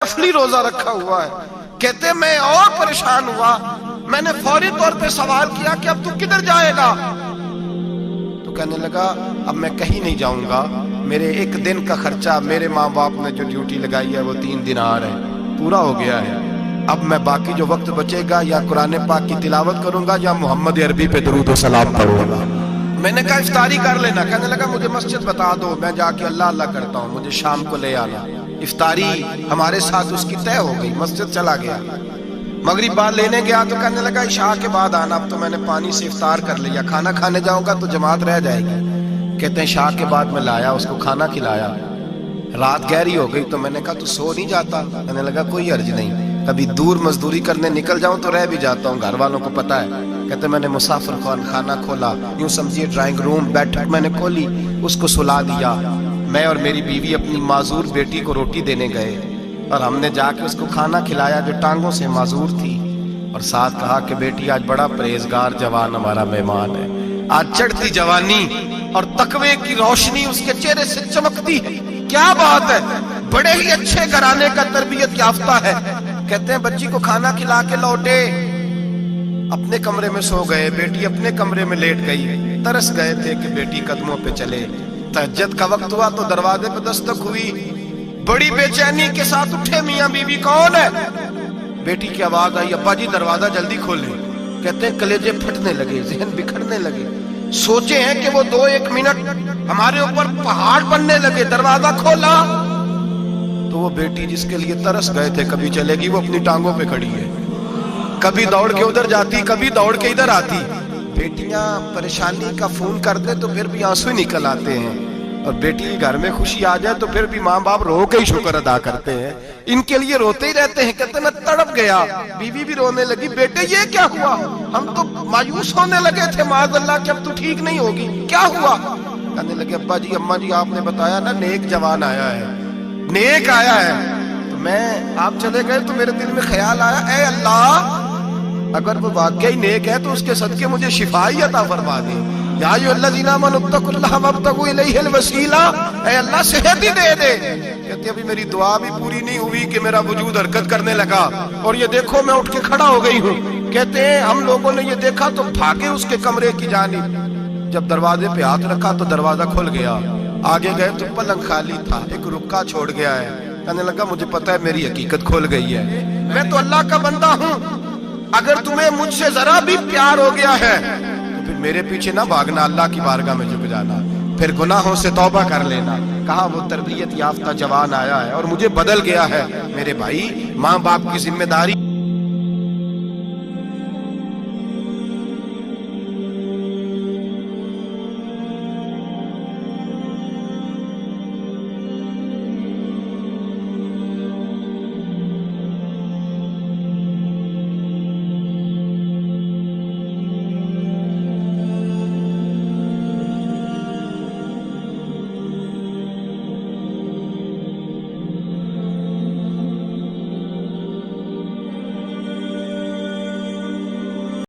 नफली रोजा रखा हुआ है। कहते मैं और परेशान हुआ, मैंने फौरी तौर पे सवाल किया कि अब तू किधर जाएगा? तो कहने लगा अब मैं कहीं नहीं जाऊंगा, मेरे एक दिन का खर्चा मेरे माँ बाप ने जो ड्यूटी लगाई है वो 3 दिनार है, पूरा हो गया है। अब मैं बाकी जो वक्त बचेगा या कुरान पाक की तिलावत करूंगा या मोहम्मद अरबी पे दरूद व सलाम पढ़ूंगा। मैंने कहा इफ्तारी कर लेना। कहने लगा मुझे मस्जिद बता दो, मैं जाके अल्लाह अल्लाह करता हूँ, मुझे शाम को ले आना। इफ्तारी हमारे साथ उसकी तय हो गई, मस्जिद चला गया। मगरिब बाद लेने गया तो कहने लगा इशा के बाद आना, अब तो मैंने पानी से इफ्तार कर लिया, खाना खाने जाऊंगा तो जमात रह जाएगी। कहते हैं इशा के बाद मैं लाया, उसको खाना खिलाया, रात गहरी हो गई तो मैंने कहा तू सो नहीं जाता? कहने लगा कोई अर्ज नहीं, कभी दूर मजदूरी करने निकल जाऊं तो रह भी जाता हूं, घर वालों को पता है। कहते मैंने मुसाफिर खाना खोला, यूं समझिए ड्राइंग रूम बैठक मैंने खोली, उसको सुला दिया। मैं और मेरी बीवी अपनी माजूर बेटी को रोटी देने गए और हमने जाके उसको खाना खिलाया जो टांगों से माजूर थी, और साथ कहा कि बेटी आज बड़ा परहेजगार जवान हमारा मेहमान है, आज चढ़ती जवानी और तकवे की रोशनी उसके चेहरे से चमकती है, क्या बात है, बड़े ही अच्छे घराने का तरबियत याफ्ता है। कहते हैं बच्ची को खाना खिला के लौटे, अपने कमरे में सो गए, बेटी अपने कमरे में लेट गई। तरस गए थे कि बेटी कदमों पे चले। तहज्जुद का वक्त हुआ तो दरवाजे पे दस्तक हुई, बड़ी बेचैनी के साथ उठे मियां बीवी, कौन है? बेटी की आवाज आई, अब्बा जी दरवाजा जल्दी खोले। कहते हैं कलेजे फटने लगे, जहन बिखरने लगे, सोचे हैं कि वो 2-1 मिनट हमारे ऊपर पहाड़ बनने लगे। दरवाजा खोला तो वो बेटी जिसके लिए तरस गए थे, कभी चलेगी वो अपनी टांगों पे खड़ी है, कभी दौड़ के उधर जाती, कभी दौड़ के इधर आती। बेटियां परेशानी का फोन कर दे तो फिर भी आंसू निकल आते हैं, और बेटी के घर में खुशी आ जाए तो फिर भी माँ बाप रो के ही शुक्र अदा करते हैं, इनके लिए रोते ही रहते हैं। कहते मैं तड़प गया, बीवी भी रोने लगी, बेटे ये क्या हुआ? हम तो मायूस होने लगे थे माज़अल्लाह कि अब तो ठीक नहीं होगी, क्या हुआ? कहने लगे अब्बा जी अम्मा जी आपने बताया ना नेक जवान आया है, नेक आया है, तो मैं आप चले गए तो मेरे दिल में ख्याल आया, ऐ अल्लाह अगर वो वाकई नेक है तो उसके सदके मुझे शिफाई अता फरमा दे। या अय्युहल्लज़ीना आमनुत्तक़ुल्लाह वब्तगू इलैहिल वसीला, ऐ अल्लाह सेहत ही दे दे। कहते अभी मेरी दुआ भी पूरी नहीं हुई कि मेरा वजूद हरकत करने लगा, और ये देखो मैं उठ के खड़ा हो गई हूँ। कहते हैं हम लोगों ने ये देखा तो भागे उसके कमरे की जानिब, जब दरवाजे पे हाथ रखा तो दरवाजा खुल गया, आगे गए तो पलंग खाली था, एक रुक्का छोड़ गया है। कहने लगा मुझे पता है मेरी हकीकत खुल गई है, मैं तो अल्लाह का बंदा हूँ, अगर तुम्हें मुझसे जरा भी प्यार हो गया है तो फिर मेरे पीछे ना भागना, अल्लाह की बारगाह में झुक जाना, फिर गुनाहों से तौबा कर लेना। कहा वो तरबियत याफ्ता जवान आया है और मुझे बदल गया है। मेरे भाई माँ बाप की जिम्मेदारी